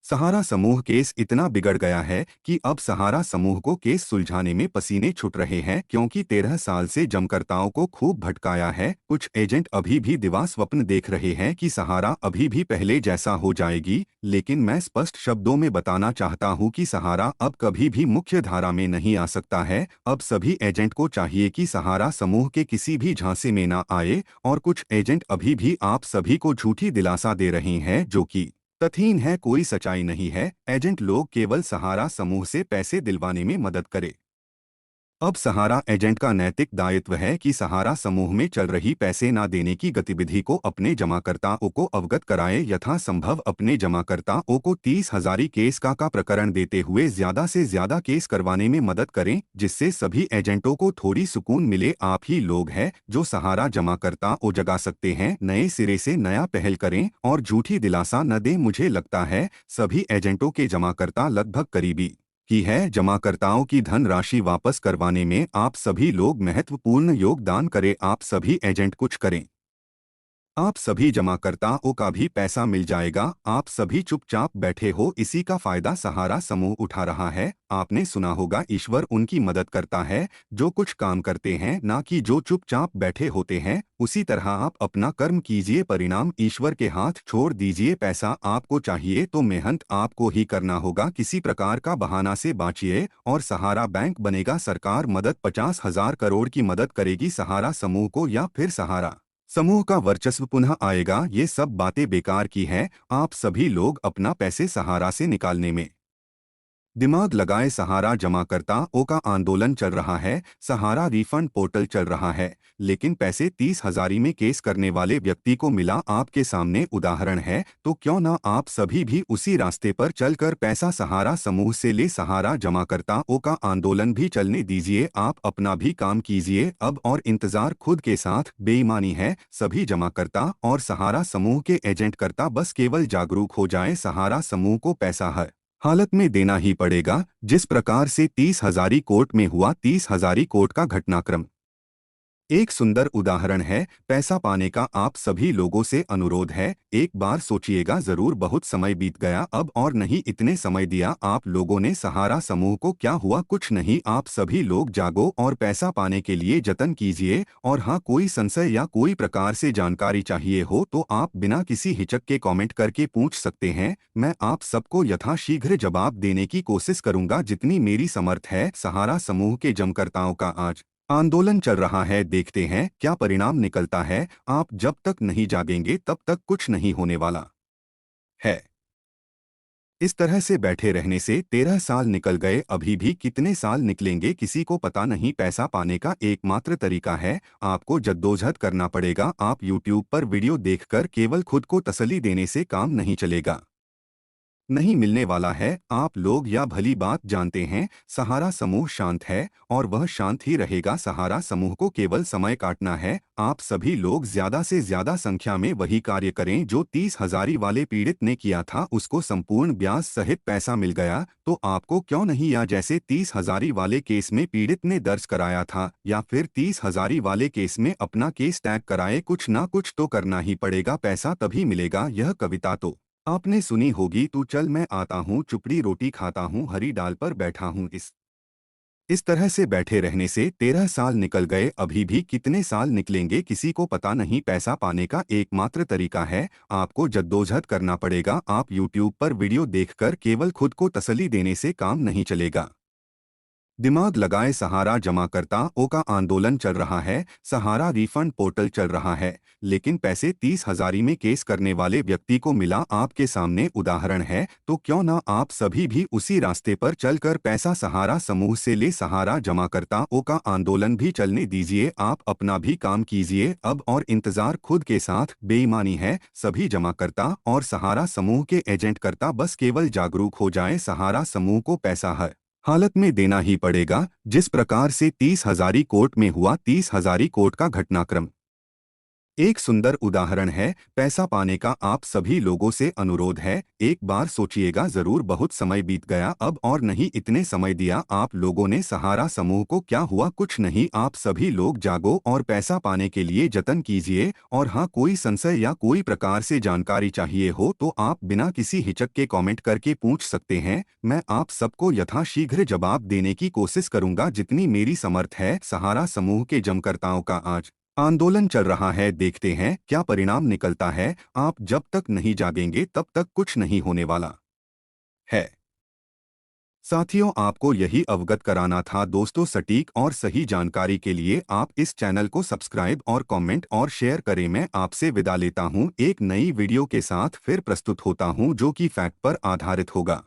सहारा समूह केस इतना बिगड़ गया है कि अब सहारा समूह को केस सुलझाने में पसीने छूट रहे हैं, क्योंकि 13 साल से जमकर्ताओं को खूब भटकाया है। कुछ एजेंट अभी भी दिवा स्वप्न देख रहे हैं कि सहारा अभी भी पहले जैसा हो जाएगी, लेकिन मैं स्पष्ट शब्दों में बताना चाहता हूं कि सहारा अब कभी भी मुख्य धारा में नहीं आ सकता है। अब सभी एजेंट को चाहिए कि सहारा समूह के किसी भी झांसे में ना आए, और कुछ एजेंट अभी भी आप सभी को झूठी दिलासा दे रहे हैं, जो कि तथहीन है, कोई सच्चाई नहीं है। एजेंट लोग केवल सहारा समूह से पैसे दिलवाने में मदद करे। अब सहारा एजेंट का नैतिक दायित्व है कि सहारा समूह में चल रही पैसे न देने की गतिविधि को अपने जमाकर्ताओं को अवगत कराए। यथासंभव अपने जमाकर्ताओं को 30,000 केस का प्रकरण देते हुए ज्यादा से ज्यादा केस करवाने में मदद करें, जिससे सभी एजेंटों को थोड़ी सुकून मिले। आप ही लोग हैं जो सहारा जमाकर्ताओं जगा सकते हैं। नए सिरे से नया पहल करें और झूठी दिलासा न दें। मुझे लगता है सभी एजेंटों के जमाकर्ता लगभग करीबी की है। जमाकर्ताओं की धन राशि वापस करवाने में आप सभी लोग महत्वपूर्ण योगदान करें। आप सभी एजेंट कुछ करें, आप सभी जमाकर्ताओं का भी पैसा मिल जाएगा। आप सभी चुपचाप बैठे हो, इसी का फायदा सहारा समूह उठा रहा है। आपने सुना होगा, ईश्वर उनकी मदद करता है जो कुछ काम करते हैं, ना कि जो चुपचाप बैठे होते हैं। उसी तरह आप अपना कर्म कीजिए, परिणाम ईश्वर के हाथ छोड़ दीजिए। पैसा आपको चाहिए तो मेहनत आपको ही करना होगा। किसी प्रकार का बहाना से बाँचिए और सहारा बैंक बनेगा। सरकार मदद 50,000 करोड़ की मदद करेगी सहारा समूह को, या फिर सहारा समूह का वर्चस्व पुनः आएगा। ये सब बातें बेकार की हैं। आप सभी लोग अपना पैसे सहारा से निकालने में दिमाग लगाए। सहारा जमाकर्ताओं का आंदोलन चल रहा है, सहारा रिफंड पोर्टल चल रहा है, लेकिन पैसे 30,000 में केस करने वाले व्यक्ति को मिला। आपके सामने उदाहरण है, तो क्यों ना आप सभी भी उसी रास्ते पर चलकर पैसा सहारा समूह से ले। सहारा जमाकर्ताओं का आंदोलन भी चलने दीजिए, आप अपना भी काम कीजिए। अब और इंतजार खुद के साथ बेईमानी है। सभी जमाकर्ता और सहारा समूह के एजेंट करता बस केवल जागरूक हो जाए। सहारा समूह को पैसा है हालत में देना ही पड़ेगा। जिस प्रकार से 30,000 कोर्ट में हुआ, 30,000 कोर्ट का घटनाक्रम एक सुंदर उदाहरण है। पैसा पाने का आप सभी लोगों से अनुरोध है, एक बार सोचिएगा जरूर। बहुत समय बीत गया अब, और नहीं इतने समय दिया आप लोगों ने सहारा समूह को। क्या हुआ? कुछ नहीं। आप सभी लोग जागो और पैसा पाने के लिए जतन कीजिए। और हाँ, कोई संशय या कोई प्रकार से जानकारी चाहिए हो तो आप बिना किसी हिचक के कमेंट करके पूछ सकते हैं। मैं आप सबको यथाशीघ्र जवाब देने की कोशिश करूंगा, जितनी मेरी समर्थ है। सहारा समूह के जमकर्ताओं का आज आंदोलन चल रहा है, देखते हैं क्या परिणाम निकलता है। आप जब तक नहीं जागेंगे तब तक कुछ नहीं होने वाला है। इस तरह से बैठे रहने से 13 साल निकल गए, अभी भी कितने साल निकलेंगे किसी को पता नहीं। पैसा पाने का एकमात्र तरीका है, आपको जद्दोजहद करना पड़ेगा। आप YouTube पर वीडियो देखकर केवल खुद को तसल्ली देने से काम नहीं चलेगा, नहीं मिलने वाला है। आप लोग या भली बात जानते हैं, सहारा समूह शांत है और वह शांत ही रहेगा। सहारा समूह को केवल समय काटना है। आप सभी लोग ज्यादा से ज्यादा संख्या में वही कार्य करें जो 30,000 वाले पीड़ित ने किया था। उसको संपूर्ण ब्याज सहित पैसा मिल गया, तो आपको क्यों नहीं? या जैसे 30,000 वाले केस में पीड़ित ने दर्ज कराया था, या फिर 30,000 वाले केस में अपना केस टैग कराए। कुछ ना कुछ तो करना ही पड़ेगा, पैसा तभी मिलेगा। यह कविता तो आपने सुनी होगी, तू चल मैं आता हूँ, चुपड़ी रोटी खाता हूँ, हरी डाल पर बैठा हूँ। इस तरह से बैठे रहने से 13 साल निकल गए, अभी भी कितने साल निकलेंगे किसी को पता नहीं। पैसा पाने का एकमात्र तरीका है, आपको जद्दोजहद करना पड़ेगा। आप YouTube पर वीडियो देखकर केवल खुद को तसल्ली देने से काम नहीं चलेगा। दिमाग लगाए। सहारा जमाकर्ताओं का आंदोलन चल रहा है, सहारा रिफंड पोर्टल चल रहा है, लेकिन पैसे 30,000 में केस करने वाले व्यक्ति को मिला। आपके सामने उदाहरण है, तो क्यों ना आप सभी भी उसी रास्ते पर चलकर पैसा सहारा समूह से ले। सहारा जमाकर्ताओं का आंदोलन भी चलने दीजिए, आप अपना भी काम कीजिए। अब और इंतजार खुद के साथ बेईमानी है। सभी जमाकर्ता और सहारा समूह के एजेंट करता बस केवल जागरूक हो जाए। सहारा समूह को पैसा है हालत में देना ही पड़ेगा। जिस प्रकार से 30,000 कोर्ट में हुआ, 30,000 कोर्ट का घटनाक्रम एक सुंदर उदाहरण है। पैसा पाने का आप सभी लोगों से अनुरोध है, एक बार सोचिएगा जरूर। बहुत समय बीत गया अब और नहीं इतने समय दिया आप लोगों ने सहारा समूह को। क्या हुआ? कुछ नहीं। आप सभी लोग जागो और पैसा पाने के लिए जतन कीजिए। और हाँ, कोई संशय या कोई प्रकार से जानकारी चाहिए हो तो आप बिना किसी हिचक के कमेंट करके पूछ सकते हैं। मैं आप सबको यथाशीघ्र जवाब देने की कोशिश करूंगा जितनी मेरी समर्थ है। सहारा समूह के जमकर्ताओं का आज आंदोलन चल रहा है, देखते हैं क्या परिणाम निकलता है। आप जब तक नहीं जागेंगे तब तक कुछ नहीं होने वाला है। साथियों, आपको यही अवगत कराना था दोस्तों। सटीक और सही जानकारी के लिए आप इस चैनल को सब्सक्राइब और कमेंट और शेयर करें। मैं आपसे विदा लेता हूं, एक नई वीडियो के साथ फिर प्रस्तुत होता हूं जो कि फैक्ट पर आधारित होगा।